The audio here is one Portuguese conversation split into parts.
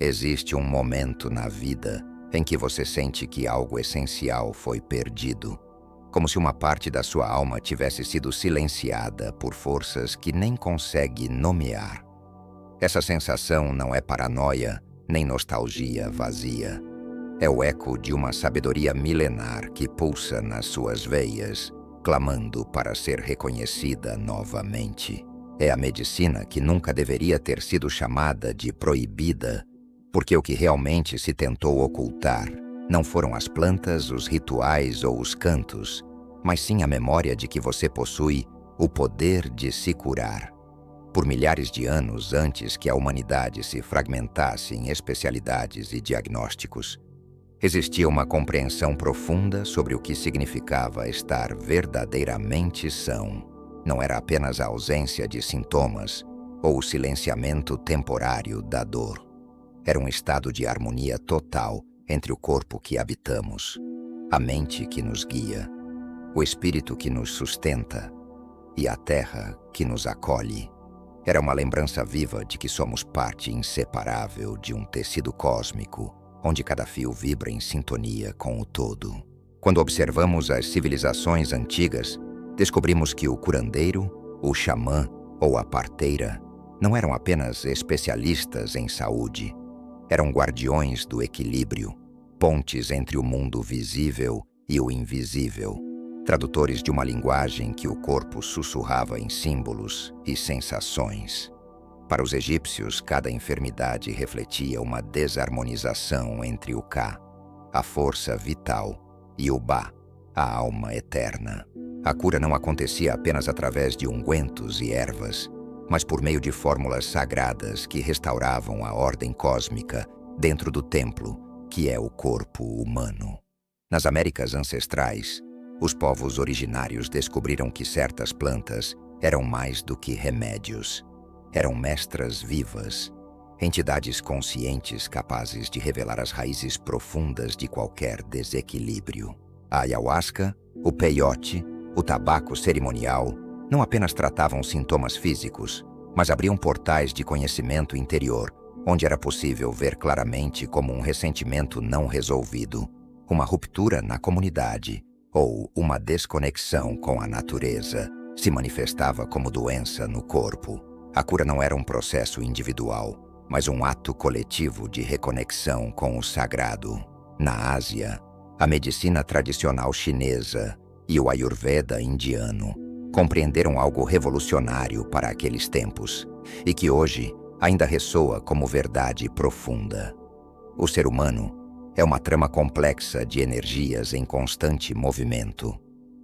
Existe um momento na vida em que você sente que algo essencial foi perdido, como se uma parte da sua alma tivesse sido silenciada por forças que nem consegue nomear. Essa sensação não é paranoia, nem nostalgia vazia. É o eco de uma sabedoria milenar que pulsa nas suas veias, clamando para ser reconhecida novamente. É a medicina que nunca deveria ter sido chamada de proibida, porque o que realmente se tentou ocultar não foram as plantas, os rituais ou os cantos, mas sim a memória de que você possui o poder de se curar. Por milhares de anos antes que a humanidade se fragmentasse em especialidades e diagnósticos, existia uma compreensão profunda sobre o que significava estar verdadeiramente são. Não era apenas a ausência de sintomas ou o silenciamento temporário da dor. Era um estado de harmonia total entre o corpo que habitamos, a mente que nos guia, o espírito que nos sustenta e a terra que nos acolhe. Era uma lembrança viva de que somos parte inseparável de um tecido cósmico, onde cada fio vibra em sintonia com o todo. Quando observamos as civilizações antigas, descobrimos que o curandeiro, o xamã ou a parteira não eram apenas especialistas em saúde. Eram guardiões do equilíbrio, pontes entre o mundo visível e o invisível, tradutores de uma linguagem que o corpo sussurrava em símbolos e sensações. Para os egípcios, cada enfermidade refletia uma desarmonização entre o Ka, a força vital, e o Ba, a alma eterna. A cura não acontecia apenas através de ungüentos e ervas, mas por meio de fórmulas sagradas que restauravam a ordem cósmica dentro do templo, que é o corpo humano. Nas Américas ancestrais, os povos originários descobriram que certas plantas eram mais do que remédios. Eram mestras vivas, entidades conscientes capazes de revelar as raízes profundas de qualquer desequilíbrio. A ayahuasca, o peyote, o tabaco cerimonial não apenas tratavam sintomas físicos, mas abriam portais de conhecimento interior, onde era possível ver claramente como um ressentimento não resolvido, uma ruptura na comunidade ou uma desconexão com a natureza se manifestava como doença no corpo. A cura não era um processo individual, mas um ato coletivo de reconexão com o sagrado. Na Ásia, a medicina tradicional chinesa e o Ayurveda indiano compreenderam algo revolucionário para aqueles tempos e que hoje ainda ressoa como verdade profunda. O ser humano é uma trama complexa de energias em constante movimento.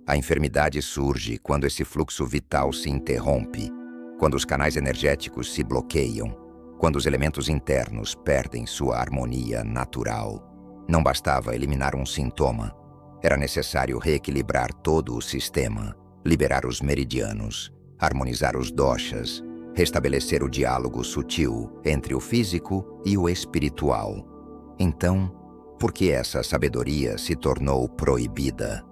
A enfermidade surge quando esse fluxo vital se interrompe, quando os canais energéticos se bloqueiam, quando os elementos internos perdem sua harmonia natural. Não bastava eliminar um sintoma, era necessário reequilibrar todo o sistema, liberar os meridianos, harmonizar os doshas, restabelecer o diálogo sutil entre o físico e o espiritual. Então, por que essa sabedoria se tornou proibida?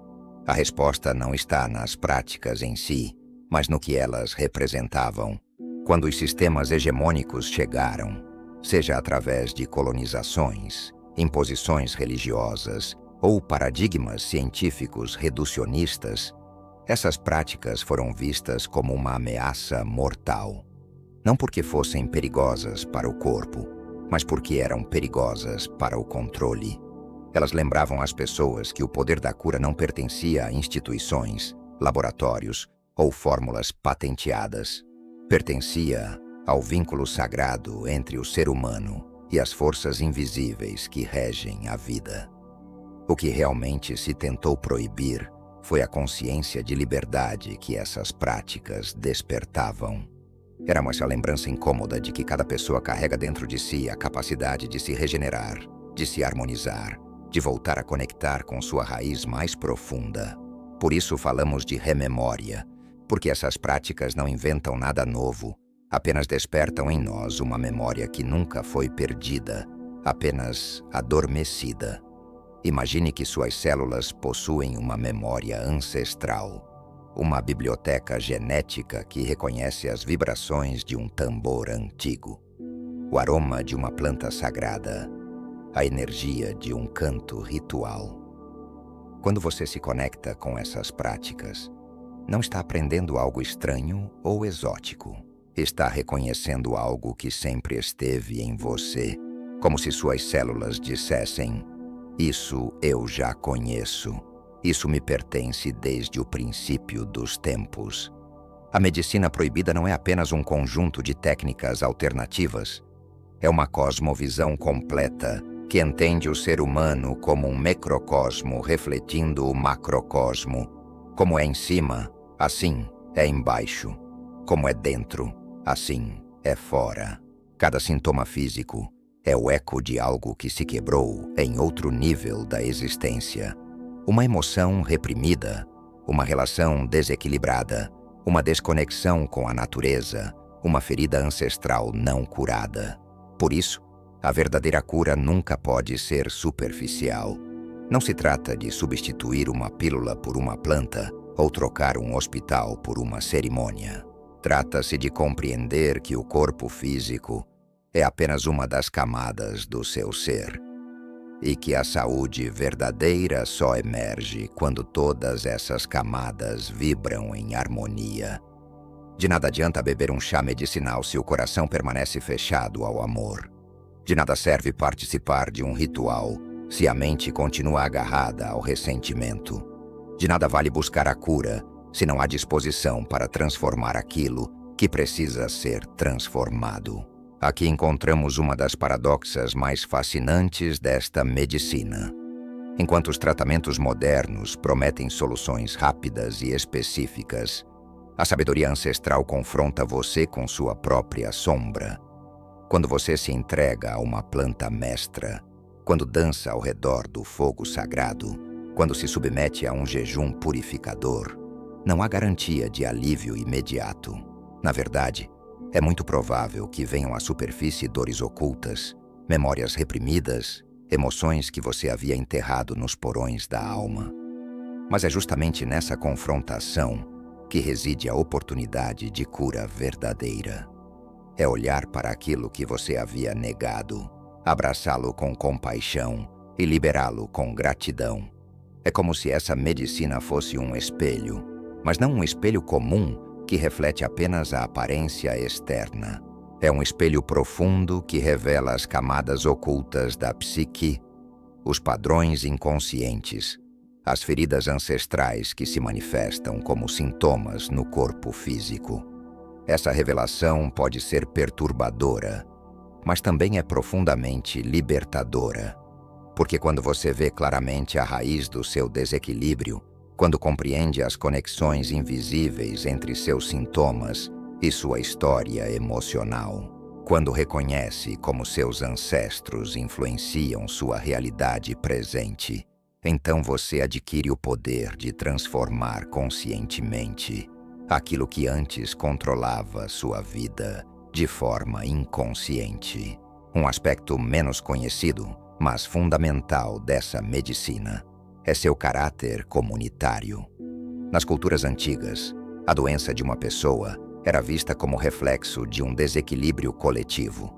A resposta não está nas práticas em si, mas no que elas representavam. Quando os sistemas hegemônicos chegaram, seja através de colonizações, imposições religiosas ou paradigmas científicos reducionistas, essas práticas foram vistas como uma ameaça mortal. Não porque fossem perigosas para o corpo, mas porque eram perigosas para o controle. Elas lembravam às pessoas que o poder da cura não pertencia a instituições, laboratórios ou fórmulas patenteadas. Pertencia ao vínculo sagrado entre o ser humano e as forças invisíveis que regem a vida. O que realmente se tentou proibir foi a consciência de liberdade que essas práticas despertavam. Era essa lembrança incômoda de que cada pessoa carrega dentro de si a capacidade de se regenerar, de se harmonizar, de voltar a conectar com sua raiz mais profunda. Por isso falamos de rememória, porque essas práticas não inventam nada novo, apenas despertam em nós uma memória que nunca foi perdida, apenas adormecida. Imagine que suas células possuem uma memória ancestral, uma biblioteca genética que reconhece as vibrações de um tambor antigo. o aroma de uma planta sagrada, a energia de um canto ritual. Quando você se conecta com essas práticas, não está aprendendo algo estranho ou exótico. Está reconhecendo algo que sempre esteve em você, como se suas células dissessem: isso eu já conheço. Isso me pertence desde o princípio dos tempos. A medicina proibida não é apenas um conjunto de técnicas alternativas. É uma cosmovisão completa que entende o ser humano como um microcosmo refletindo o macrocosmo. Como é em cima, assim é embaixo. Como é dentro, assim é fora. Cada sintoma físico é o eco de algo que se quebrou em outro nível da existência. Uma emoção reprimida, uma relação desequilibrada, uma desconexão com a natureza, uma ferida ancestral não curada. Por isso, a verdadeira cura nunca pode ser superficial. Não se trata de substituir uma pílula por uma planta ou trocar um hospital por uma cerimônia. Trata-se de compreender que o corpo físico é apenas uma das camadas do seu ser, e que a saúde verdadeira só emerge quando todas essas camadas vibram em harmonia. De nada adianta beber um chá medicinal se o coração permanece fechado ao amor. De nada serve participar de um ritual se a mente continua agarrada ao ressentimento. De nada vale buscar a cura se não há disposição para transformar aquilo que precisa ser transformado. Aqui encontramos uma das paradoxas mais fascinantes desta medicina. Enquanto os tratamentos modernos prometem soluções rápidas e específicas, a sabedoria ancestral confronta você com sua própria sombra. Quando você se entrega a uma planta mestra, quando dança ao redor do fogo sagrado, quando se submete a um jejum purificador, não há garantia de alívio imediato. Na verdade, é muito provável que venham à superfície dores ocultas, memórias reprimidas, emoções que você havia enterrado nos porões da alma. Mas é justamente nessa confrontação que reside a oportunidade de cura verdadeira. É olhar para aquilo que você havia negado, abraçá-lo com compaixão e liberá-lo com gratidão. É como se essa medicina fosse um espelho, mas não um espelho comum que reflete apenas a aparência externa. É um espelho profundo que revela as camadas ocultas da psique, os padrões inconscientes, as feridas ancestrais que se manifestam como sintomas no corpo físico. Essa revelação pode ser perturbadora, mas também é profundamente libertadora, porque quando você vê claramente a raiz do seu desequilíbrio, quando compreende as conexões invisíveis entre seus sintomas e sua história emocional, quando reconhece como seus ancestros influenciam sua realidade presente, então você adquire o poder de transformar conscientemente aquilo que antes controlava sua vida de forma inconsciente. Um aspecto menos conhecido, mas fundamental dessa medicina, é seu caráter comunitário. Nas culturas antigas, a doença de uma pessoa era vista como reflexo de um desequilíbrio coletivo.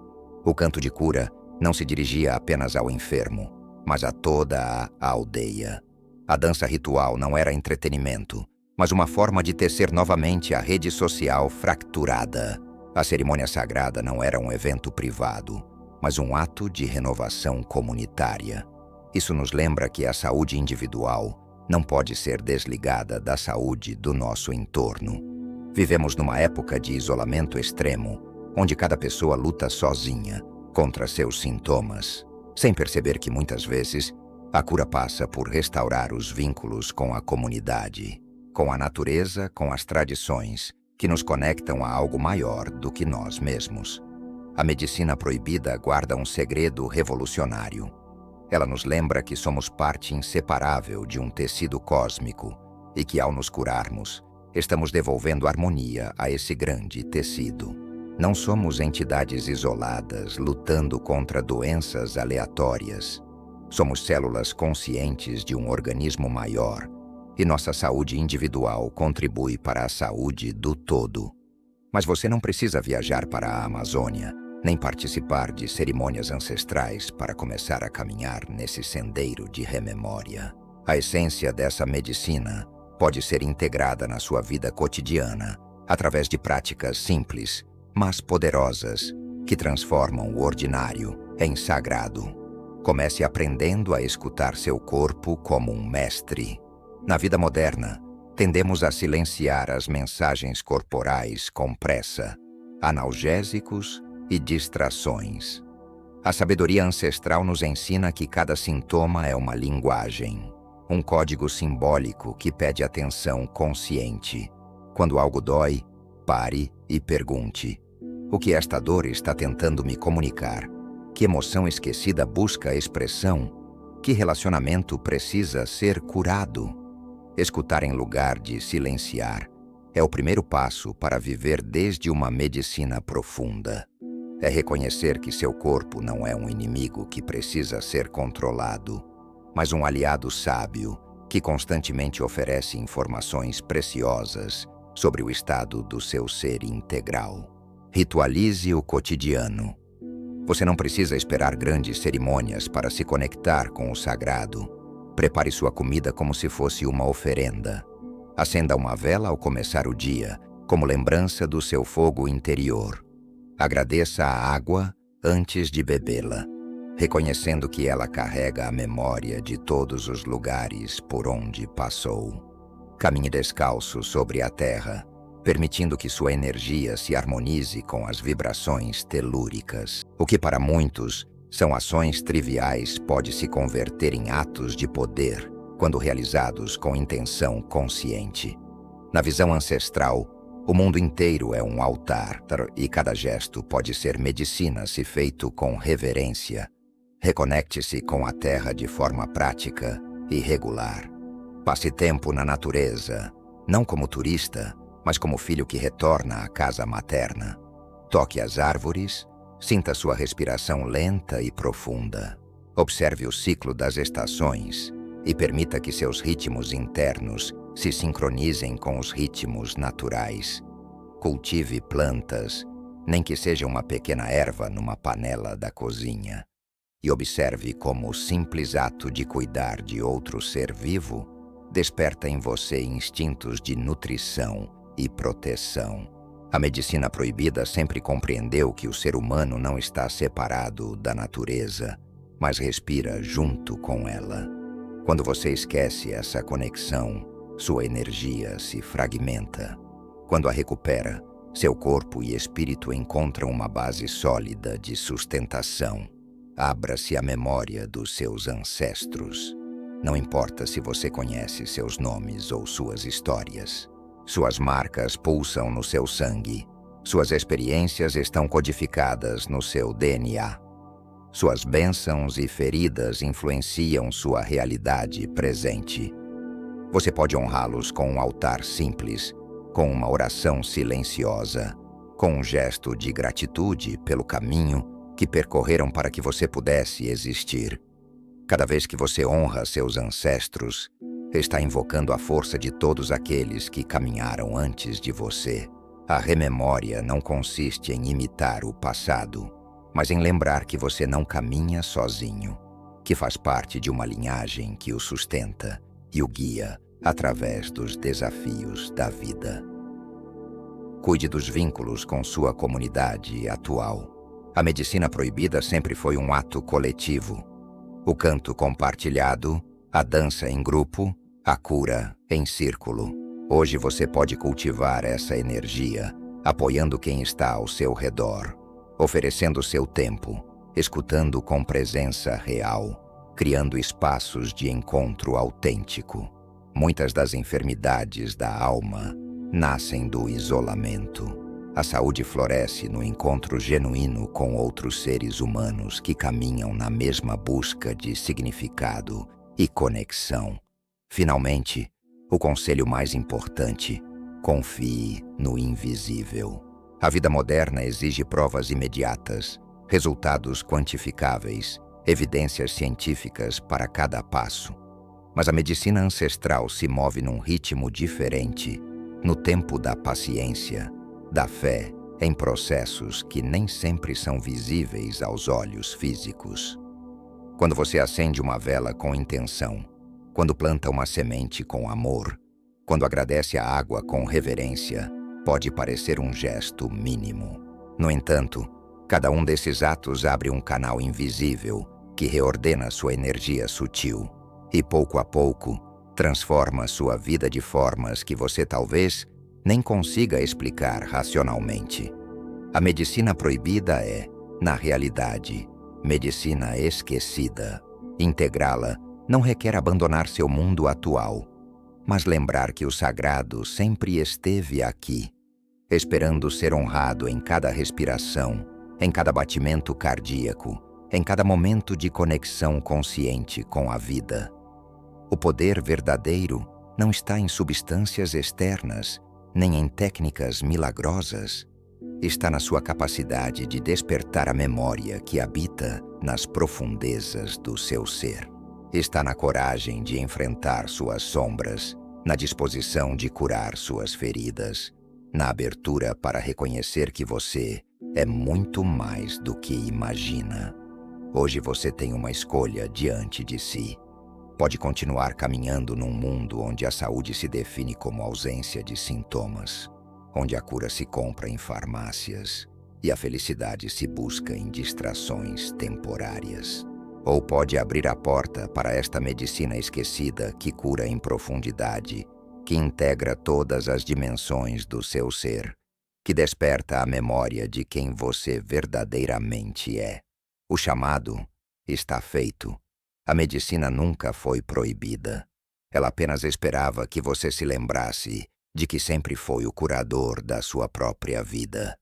O canto de cura não se dirigia apenas ao enfermo, mas a toda a aldeia. A dança ritual não era entretenimento, mas uma forma de tecer novamente a rede social fracturada. A cerimônia sagrada não era um evento privado, mas um ato de renovação comunitária. Isso nos lembra que a saúde individual não pode ser desligada da saúde do nosso entorno. Vivemos numa época de isolamento extremo, onde cada pessoa luta sozinha contra seus sintomas, sem perceber que muitas vezes a cura passa por restaurar os vínculos com a comunidade, com a natureza, com as tradições que nos conectam a algo maior do que nós mesmos. A medicina proibida guarda um segredo revolucionário. Ela nos lembra que somos parte inseparável de um tecido cósmico e que, ao nos curarmos, estamos devolvendo harmonia a esse grande tecido. Não somos entidades isoladas lutando contra doenças aleatórias. Somos células conscientes de um organismo maior, e nossa saúde individual contribui para a saúde do todo. Mas você não precisa viajar para a Amazônia nem participar de cerimônias ancestrais para começar a caminhar nesse sendeiro de rememória. A essência dessa medicina pode ser integrada na sua vida cotidiana através de práticas simples, mas poderosas, que transformam o ordinário em sagrado. Comece aprendendo a escutar seu corpo como um mestre. Na vida moderna, tendemos a silenciar as mensagens corporais com pressa, analgésicos e distrações. A sabedoria ancestral nos ensina que cada sintoma é uma linguagem, um código simbólico que pede atenção consciente. Quando algo dói, pare e pergunte: o que esta dor está tentando me comunicar? Que emoção esquecida busca expressão? Que relacionamento precisa ser curado? Escutar em lugar de silenciar é o primeiro passo para viver desde uma medicina profunda. É reconhecer que seu corpo não é um inimigo que precisa ser controlado, mas um aliado sábio que constantemente oferece informações preciosas sobre o estado do seu ser integral. Ritualize o cotidiano. Você não precisa esperar grandes cerimônias para se conectar com o sagrado. Prepare sua comida como se fosse uma oferenda. Acenda uma vela ao começar o dia, como lembrança do seu fogo interior. Agradeça a água antes de bebê-la, reconhecendo que ela carrega a memória de todos os lugares por onde passou. Caminhe descalço sobre a terra, permitindo que sua energia se harmonize com as vibrações telúricas. O que para muitos são ações triviais pode se converter em atos de poder quando realizados com intenção consciente. Na visão ancestral, o mundo inteiro é um altar e cada gesto pode ser medicina se feito com reverência. Reconecte-se com a terra de forma prática e regular. Passe tempo na natureza, não como turista, mas como filho que retorna à casa materna. Toque as árvores, sinta sua respiração lenta e profunda. Observe o ciclo das estações e permita que seus ritmos internos se sincronizem com os ritmos naturais. Cultive plantas, nem que seja uma pequena erva numa panela da cozinha. E observe como o simples ato de cuidar de outro ser vivo desperta em você instintos de nutrição e proteção. A medicina proibida sempre compreendeu que o ser humano não está separado da natureza, mas respira junto com ela. Quando você esquece essa conexão, sua energia se fragmenta. Quando a recupera, seu corpo e espírito encontram uma base sólida de sustentação. Abra-se à memória dos seus ancestros. Não importa se você conhece seus nomes ou suas histórias. Suas marcas pulsam no seu sangue. Suas experiências estão codificadas no seu DNA. Suas bênçãos e feridas influenciam sua realidade presente. Você pode honrá-los com um altar simples, com uma oração silenciosa, com um gesto de gratitude pelo caminho que percorreram para que você pudesse existir. Cada vez que você honra seus ancestros, está invocando a força de todos aqueles que caminharam antes de você. A rememória não consiste em imitar o passado, mas em lembrar que você não caminha sozinho, que faz parte de uma linhagem que o sustenta e o guia através dos desafios da vida. Cuide dos vínculos com sua comunidade atual. A medicina proibida sempre foi um ato coletivo. O canto compartilhado, a dança em grupo, a cura em círculo. Hoje você pode cultivar essa energia, apoiando quem está ao seu redor, oferecendo seu tempo, escutando com presença real, criando espaços de encontro autêntico. Muitas das enfermidades da alma nascem do isolamento. A saúde floresce no encontro genuíno com outros seres humanos que caminham na mesma busca de significado e conexão. Finalmente, o conselho mais importante: confie no invisível. A vida moderna exige provas imediatas, resultados quantificáveis, evidências científicas para cada passo. Mas a medicina ancestral se move num ritmo diferente, no tempo da paciência, da fé em processos que nem sempre são visíveis aos olhos físicos. Quando você acende uma vela com intenção, quando planta uma semente com amor, quando agradece a água com reverência, pode parecer um gesto mínimo. No entanto, cada um desses atos abre um canal invisível que reordena sua energia sutil e, pouco a pouco, transforma sua vida de formas que você talvez nem consiga explicar racionalmente. A medicina proibida é, na realidade, medicina esquecida. Integrá-la não requer abandonar seu mundo atual, mas lembrar que o sagrado sempre esteve aqui, esperando ser honrado em cada respiração, em cada batimento cardíaco, em cada momento de conexão consciente com a vida. O poder verdadeiro não está em substâncias externas, nem em técnicas milagrosas. Está na sua capacidade de despertar a memória que habita nas profundezas do seu ser. Está na coragem de enfrentar suas sombras, na disposição de curar suas feridas, na abertura para reconhecer que você é muito mais do que imagina. Hoje você tem uma escolha diante de si. Pode continuar caminhando num mundo onde a saúde se define como ausência de sintomas, onde a cura se compra em farmácias e a felicidade se busca em distrações temporárias. Ou pode abrir a porta para esta medicina esquecida que cura em profundidade, que integra todas as dimensões do seu ser, que desperta a memória de quem você verdadeiramente é. O chamado está feito. A medicina nunca foi proibida. Ela apenas esperava que você se lembrasse de que sempre foi o curador da sua própria vida.